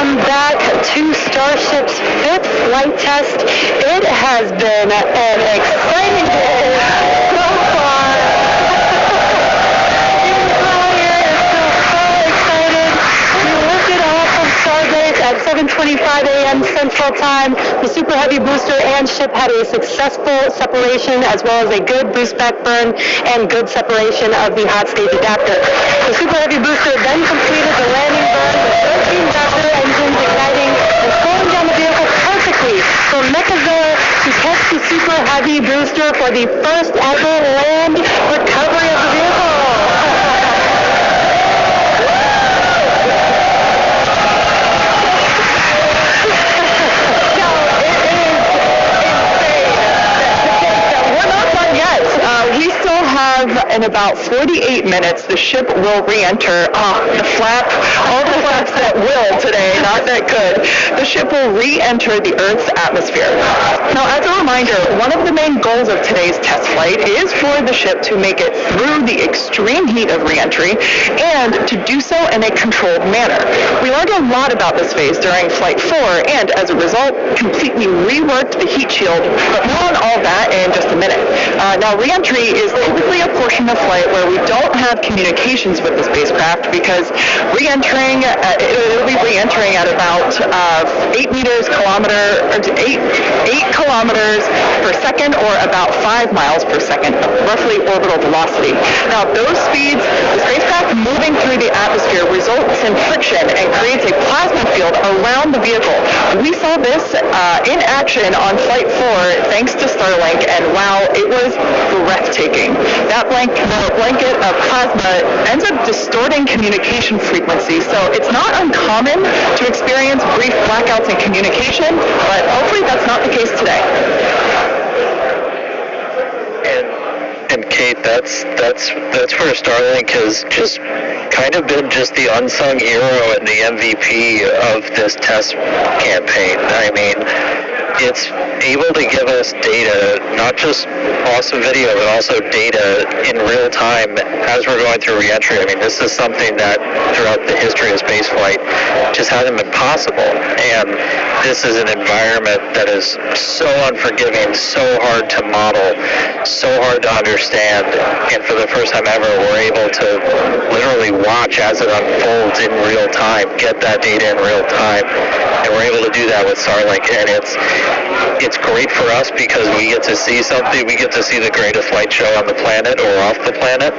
Welcome back to Starship's 5th flight test. It has been an exciting day so far. Even earlier, is still so excited. We lifted off from Starbase at 7:25 a.m. Central Time. The Super Heavy booster and ship had a successful separation as well as a good boost back burn and good separation of the hot stage adapter. The Super Heavy booster then completed the landing burn with 13 Raptor engines igniting and slowing down the vehicle perfectly for Mechazilla to test the Super Heavy booster for the first ever land recovery of the vehicle. We still have, in about 48 minutes, the ship will re-enter. All the flaps that will today, not that could. The ship will re-enter the Earth's atmosphere. Now, as a reminder, one of the main goals of today's test flight is for the ship to make it through the extreme heat of re-entry and to do so in a controlled manner. We learned a lot about this phase during Flight 4 and, as a result, completely reworked the heat shield, but more on all that in just a minute. Now, re-entry is typically a portion of flight where we don't have communications with the spacecraft because it'll be re-entering at about 8 kilometers per second, or about 5 miles per second, roughly orbital velocity. Now, those speeds, the spacecraft moving through the atmosphere results in friction and creates a plasma field around the vehicle. We saw this in action on Flight 4 thanks to Starlink, and wow, it was breathtaking. That blanket of plasma ends up distorting communication frequency, so it's not uncommon to experience brief blackouts in communication, but hopefully that's not the case today. And Kate, that's where Starlink has just kind of been just the unsung hero and the MVP of this test campaign. I mean, it's able to give us data, not just awesome video, but also data in real time as we're going through re-entry. I mean, this is something that throughout the history of spaceflight just hasn't been possible. And this is an environment that is so unforgiving, so hard to model, so hard to understand. And for the first time ever, we're able to literally watch as it unfolds in real time, get that data in real time. And we're able to do that with Starlink. And it's great for us because we get to see something. We get to see the greatest light show on the planet or off the planet.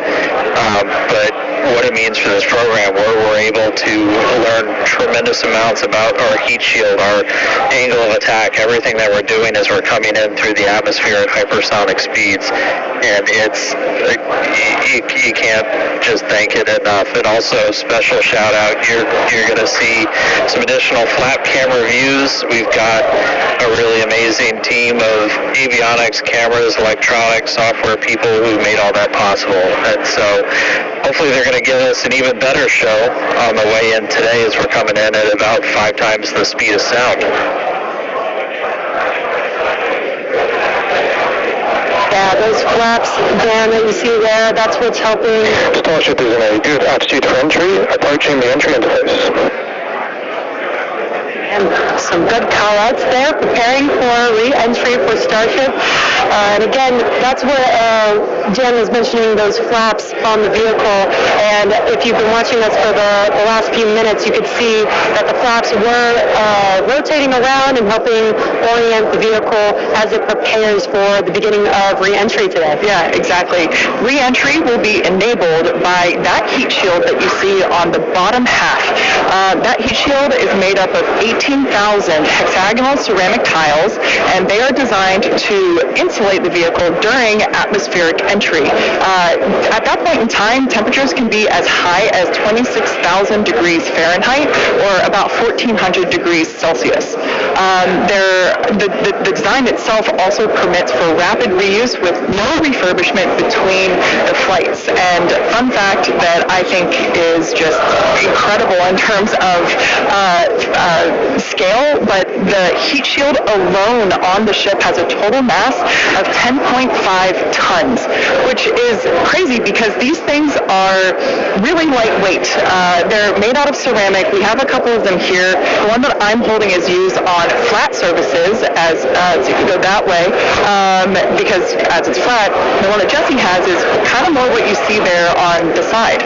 But what it means for this program, where we're able to learn tremendous amounts about our heat shield, our angle of attack, everything that we're doing as we're coming in through the atmosphere at hypersonic speeds. And you can't just thank it enough. And also, special shout out, you're going to see some additional flap camera views. We've got a really amazing team of avionics, cameras, electronics, software people who made all that possible. And so hopefully they're going to give us an even better show on the way in today as we're coming in at about 5 times the speed of sound. Yeah, those flaps, Dan, that you see there, that's what's helping. Starship is in a good attitude for entry, approaching the entry interface. And some good call-outs there, preparing for re-entry for Starship. And again, that's where Jen was mentioning those flaps on the vehicle. And if you've been watching us for the last few minutes, you could see that the flaps were rotating around and helping orient the vehicle as it prepares for the beginning of re-entry today. Yeah, exactly. Re-entry will be enabled by that heat shield that you see on the bottom half. That heat shield is made up of 18,000 hexagonal ceramic tiles, and they are designed to insulate the vehicle during atmospheric entry. At that point in time, temperatures can be as high as 26,000 degrees Fahrenheit or about 1,400 degrees Celsius. The design itself also permits for rapid reuse with no refurbishment between the flights. And fun fact that I think is just incredible in terms of scale scale, but the heat shield alone on the ship has a total mass of 10.5 tons, which is crazy because these things are really lightweight. They're made out of ceramic. We have a couple of them here. The one that I'm holding is used on flat surfaces, as so you can go that way, because as it's flat. The one that Jesse has is kind of more what you see there on the side.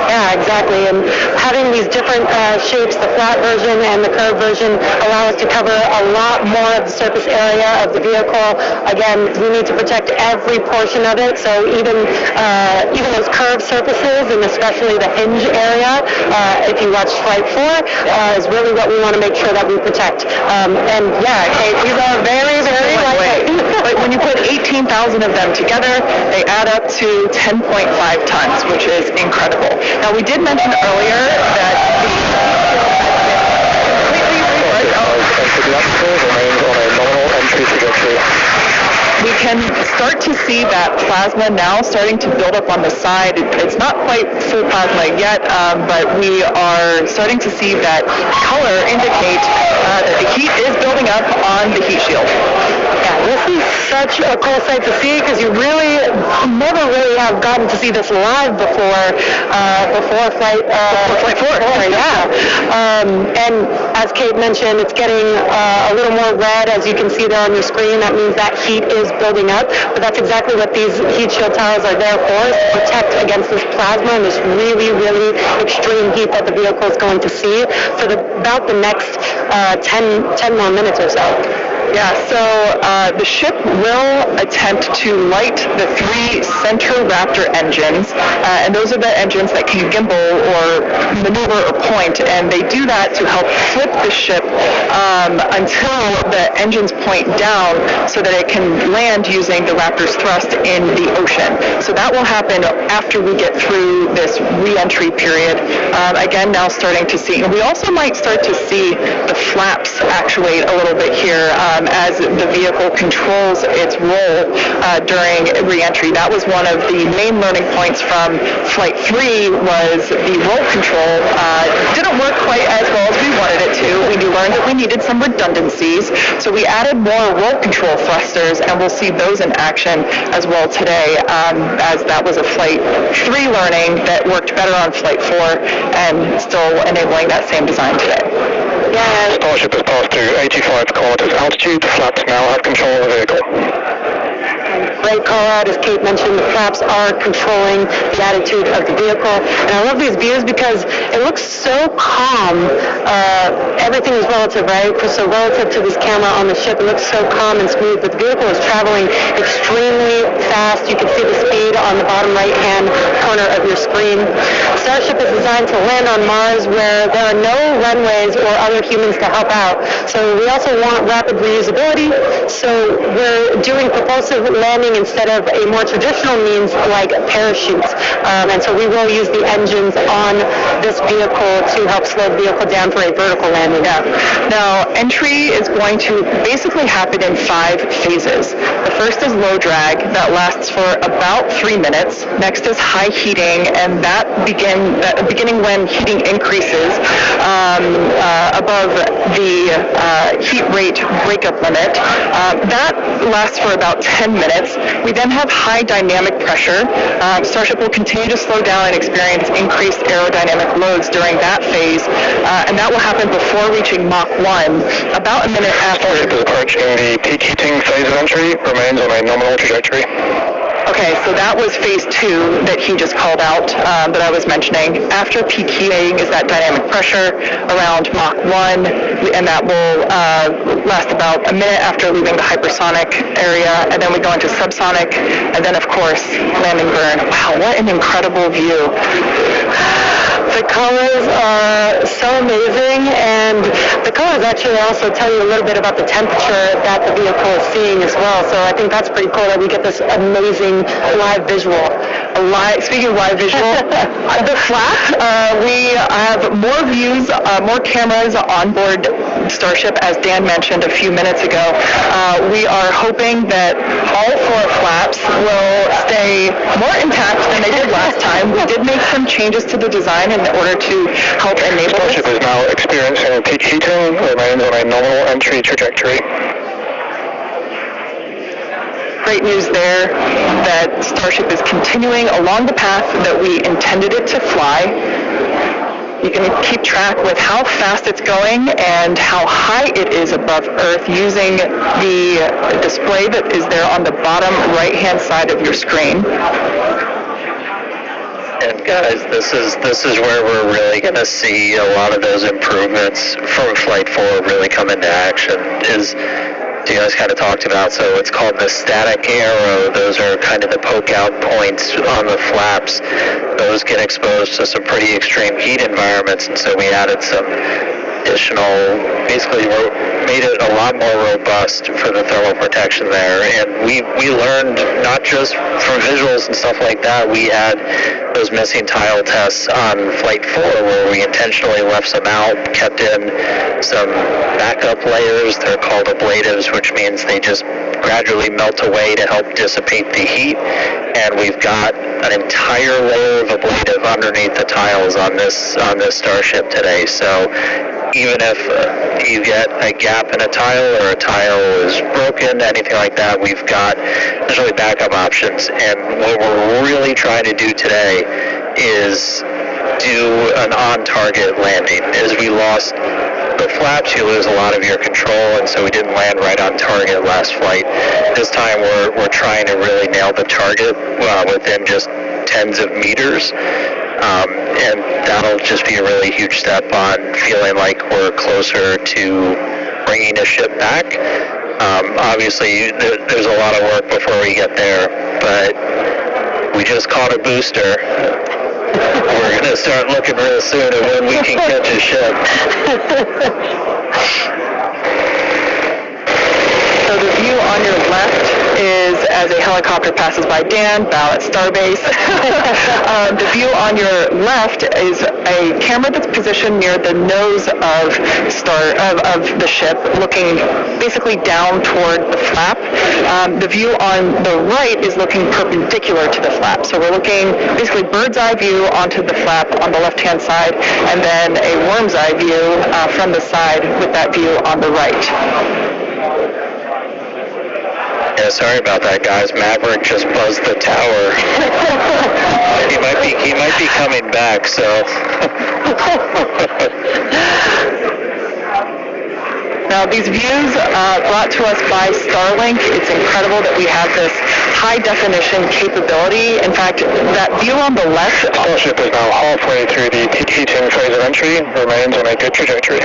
Yeah, exactly. And having these different shapes, the flat version and the curved version, allow us to cover a lot more of the surface area of the vehicle. Again, we need to protect every portion of it. So even those curved surfaces, and especially the hinge area, if you watch Flight 4, is really what we want to make sure that we protect. And yeah, Kate, these are very, very lightweight. But when you put 18,000 of them together, they add up to 10.5 tons, which is incredible. Now, we did mention earlier that we can start to see that plasma now starting to build up on the side. It's not quite full plasma yet, but we are starting to see that color indicate that the heat is building up on the heat shield. Yeah, this is such a cool sight to see because you really never really have gotten to see this live before Flight 4. Yeah. And as Kate mentioned, it's getting a little more red, as you can see there on your screen. That means that heat is building up, but that's exactly what these heat shield tiles are there for, is to protect against this plasma and this really, really extreme heat that the vehicle is going to see for about the next 10 more minutes or so. Yeah, so the ship will attempt to light the 3 center Raptor engines, and those are the engines that can gimbal or maneuver or point, and they do that to help flip the ship until the engines point down so that it can land using the Raptor's thrust in the ocean. So that will happen after we get through this re-entry period. Again, now starting to see, and we also might start to see the flaps actuate a little bit here as the vehicle controls its roll during re-entry. That was one of the main learning points from Flight 3, was the roll control didn't work quite as well as we wanted it to. We learned that we needed some redundancies, so we added more roll control thrusters, and we'll see those in action as well today, as that was a Flight 3 learning that worked better on Flight 4 and still enabling that same design today. Yeah. Starship has passed through 85 kilometers altitude. The flaps now have control of the vehicle. Great call out, as Kate mentioned, the flaps are controlling the attitude of the vehicle. And I love these views because it looks so calm. Everything is relative, right? So relative to this camera on the ship, it looks so calm and smooth, but the vehicle is traveling extremely fast. You can see the speed on the bottom right-hand corner of your screen. Starship is designed to land on Mars where there are no runways or other humans to help out. So we also want rapid reusability. So we're doing propulsive landing instead of a more traditional means like parachutes. And so we will use the engines on this vehicle to help slow the vehicle down for a vertical landing. Yeah. Now, entry is going to basically happen in 5 phases. The first is low drag. That lasts for about 3 minutes. Next is high heating, and that beginning when heating increases above the heat rate breakup limit. That lasts for about 10 minutes. We then have high dynamic pressure. Starship will continue to slow down and experience increased aerodynamic loads during that phase, and that will happen before reaching Mach 1, about a minute after. Starship is approaching the peak heating phase of entry, remains on a nominal trajectory. Okay, so that was phase 2 that he just called out that I was mentioning. After peak heating is that dynamic pressure around Mach 1, and that will last about a minute after leaving the hypersonic area, and then we go into subsonic, and then of course landing burn. Wow, what an incredible view. The colors are so amazing, and the colors actually also tell you a little bit about the temperature that the vehicle is seeing as well. So I think that's pretty cool that we get this amazing live visual. Speaking of live visual, the flap, we have more views, more cameras on board Starship, as Dan mentioned a few minutes ago. We are hoping that all 4 flaps will stay more intact than they did last time. We did make some changes to the design in order to help enable Starship is now experiencing peak heating, remains on entry trajectory. Great news there that Starship is continuing along the path that we intended it to fly. You can keep track with how fast it's going and how high it is above Earth using the display that is there on the bottom right-hand side of your screen. And guys, this is where we're really going to see a lot of those improvements from Flight 4 really come into action. You guys kind of talked about, so it's called the static arrow. Those are kind of the poke out points on the flaps. Those get exposed to some pretty extreme heat environments, and so we added some additional, basically made it a lot more robust for the thermal protection there. And we learned not just from visuals and stuff like that, we had those missing tile tests on Flight 4 where we intentionally left some out, kept in some backup layers. They're called ablatives, which means they just gradually melt away to help dissipate the heat. And we've got an entire layer of ablative underneath the tiles on this Starship today. So even if you get a gap in a tile or a tile is broken, anything like that, we've got essentially backup options. And what we're really trying to do today is do an on-target landing. As we lost the flaps, you lose a lot of your control, and so we didn't land right on target last flight. This time we're trying to really nail the target within just tens of meters. And that'll just be a really huge step on feeling like we're closer to bringing a ship back. Obviously, there's a lot of work before we get there, but we just caught a booster. We're going to start looking real soon at when we can catch a ship. So the view on your left is as a helicopter passes by Dan, bow at Starbase. The view on your left is a camera that's positioned near the nose of the ship, looking basically down toward the flap. The view on the right is looking perpendicular to the flap. So we're looking basically bird's eye view onto the flap on the left-hand side, and then a worm's eye view from the side with that view on the right. Yeah, sorry about that, guys. Maverick just buzzed the tower. he might be coming back, so. Now, these views brought to us by Starlink. It's incredible that we have this high-definition capability. In fact, that view on the left... Starship is now halfway through the heating phase of entry, remains on a good trajectory.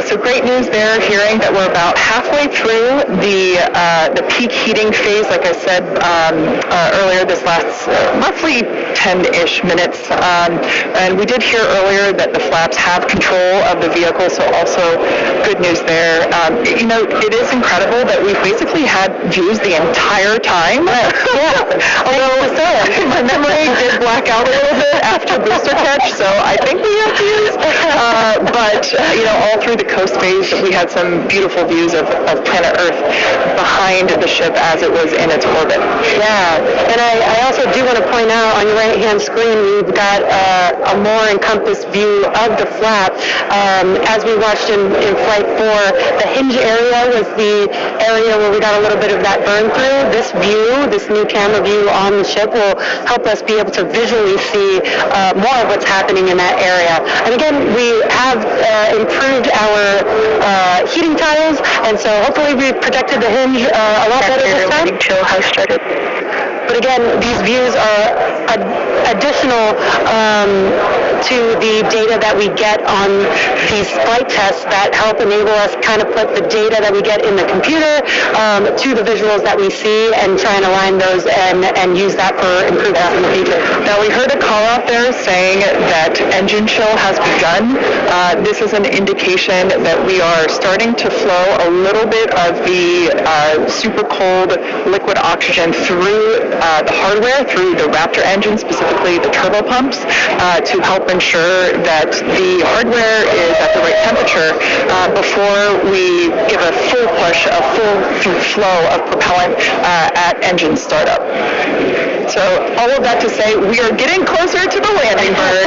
So great news there, hearing that we're about halfway through the peak heating phase. Like I said earlier, this lasts roughly 10-ish minutes. And we did hear earlier that the flaps have control of the vehicle, so also good news there. It is incredible that we've basically had views the entire time. Yeah. Although my memory did black out a little bit after booster catch, so I think we have views. But all through the coast phase, we had some beautiful views of planet Earth behind the ship as it was in its orbit. Yeah, and I also do want to point out on your right-hand screen, we've got a more encompassed view of the flap. As we watched in Flight 4, the hinge area was the area where we got a little bit of that burn through. This view, this new camera view on the ship will help us be able to visually see more of what's happening in that area. And again, we have improved our heating tiles, and so hopefully we've protected the hinge a lot better this time. Chill has started. But again, these views are additional to the data that we get on these flight tests that help enable us kind of put the data that we get in the computer to the visuals that we see and try and align those and use that for improvements in the future. Now, we heard a call out there saying that engine chill has begun. This is an indication that we are starting to flow a little bit of the super cold liquid oxygen through the hardware, through the Raptor engine, specifically the turbo pumps, to help ensure that the hardware is at the right temperature before we give a full push, a full flow of propellant at engine startup. So all of that to say, we are getting closer to the landing bird.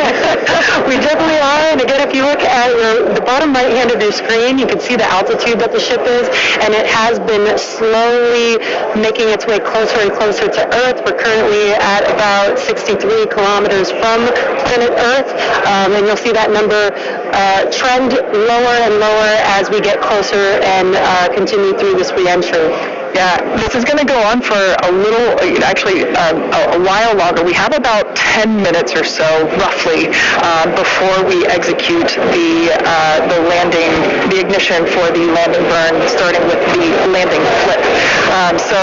We definitely are, and again, if if you look at the bottom right hand of your screen, you can see the altitude that the ship is, and it has been slowly making its way closer and closer to Earth. We're currently at about 63 kilometers from planet Earth, and you'll see that number trend lower and lower as we get closer and continue through this re-entry. Yeah, this is going to go on for a little, actually a while longer. We have about 10 minutes or so, roughly, before we execute the landing, the ignition for the landing burn, starting with the landing flip. So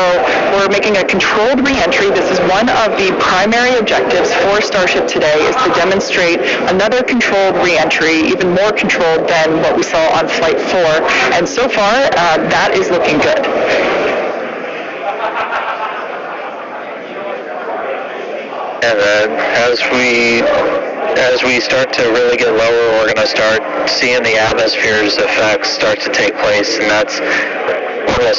we're making a controlled re-entry. This is one of the primary objectives for Starship today, is to demonstrate another controlled re-entry, even more controlled than what we saw on Flight 4. And so far, that is looking good. And then as we start to really get lower, we're going to start seeing the atmosphere's effects start to take place, and that's when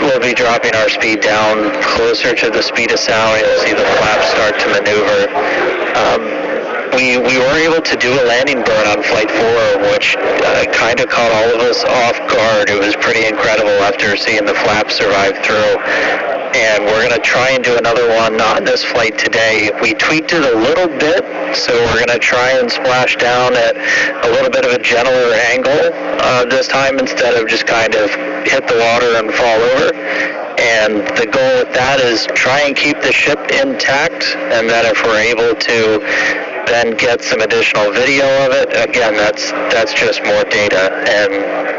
we'll be dropping our speed down closer to the speed of sound. You'll see the flaps start to maneuver. We were able to do a landing burn on Flight 4, which kind of caught all of us off guard. It was pretty incredible after seeing the flaps survive through. And we're going to try and do another one on this flight today. We tweaked it a little bit, so we're going to try and splash down at a little bit of a gentler angle this time, instead of just kind of hit the water and fall over. And the goal with that is try and keep the ship intact, and then if we're able to then get some additional video of it, again, that's just more data. And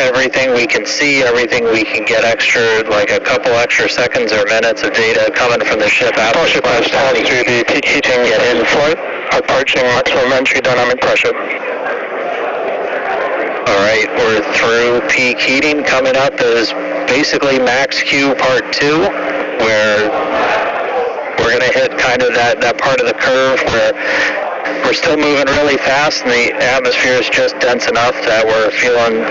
everything we can see, everything we can get extra, like a couple extra seconds or minutes of data coming from the ship out. Starship has to the peak heating in flight, approaching maximum entry dynamic pressure. All right, we're through peak heating. Coming up is basically max Q part 2, where we're going to hit kind of that part of the curve where we're still moving really fast, and the atmosphere is just dense enough that we're feeling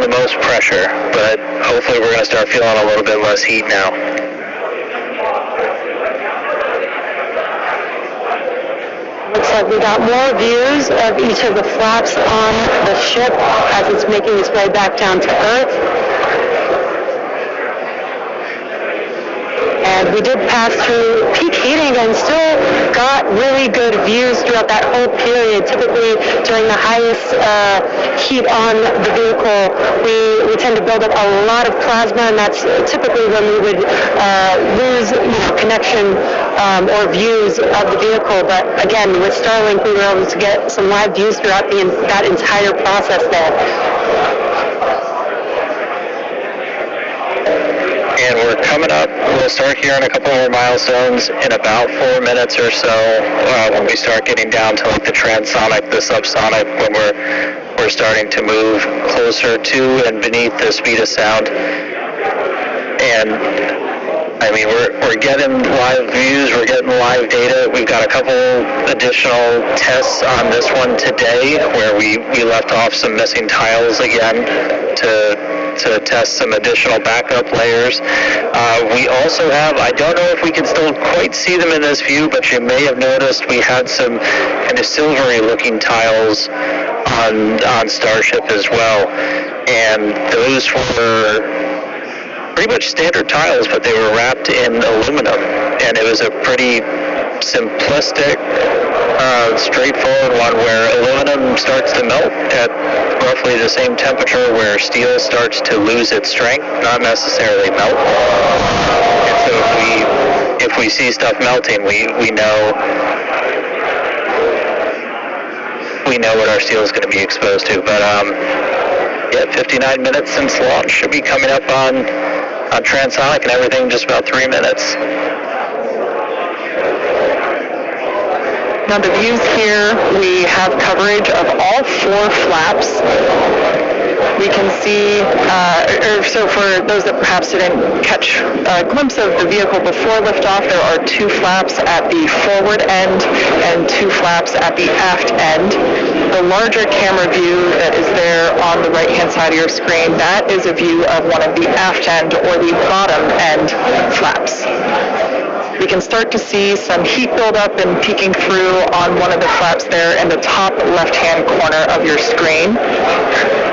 the most pressure. But hopefully we're going to start feeling a little bit less heat now. Looks like we got more views of each of the flaps on the ship as it's making its way back down to Earth. And we did pass through peak heating and still got really good views throughout that whole period. Typically, during the highest heat on the vehicle, we tend to build up a lot of plasma, and that's typically when we would lose connection or views of the vehicle. But again, with Starlink, we were able to get some live views throughout that entire process there. And we're coming up. We'll start here on a couple more milestones in about 4 minutes or so, when we start getting down to like the transonic, the subsonic, when we're starting to move closer to and beneath the speed of sound. And I mean, we're getting live views, we're getting live data. We've got a couple additional tests on this one today, where we left off some missing tiles again to test some additional backup layers. We also have, I don't know if we can still quite see them in this view, but you may have noticed we had some kind of silvery looking tiles on Starship as well. And those were pretty much standard tiles, but they were wrapped in aluminum, and it was a pretty simplistic, straightforward one where aluminum starts to melt at roughly the same temperature where steel starts to lose its strength, not necessarily melt. And so if we see stuff melting, we know what our steel is going to be exposed to. But yeah, 59 minutes since launch, should be coming up on transonic and everything in just about 3 minutes. Now the views here, we have coverage of all 4 flaps. We can see, so for those that perhaps didn't catch a glimpse of the vehicle before liftoff, there are 2 flaps at the forward end and 2 flaps at the aft end. The larger camera view that is there on the right-hand side of your screen, that is a view of one of the aft end or the bottom end flaps. we can start to see some heat buildup and peeking through on one of the flaps there in the top left-hand corner of your screen.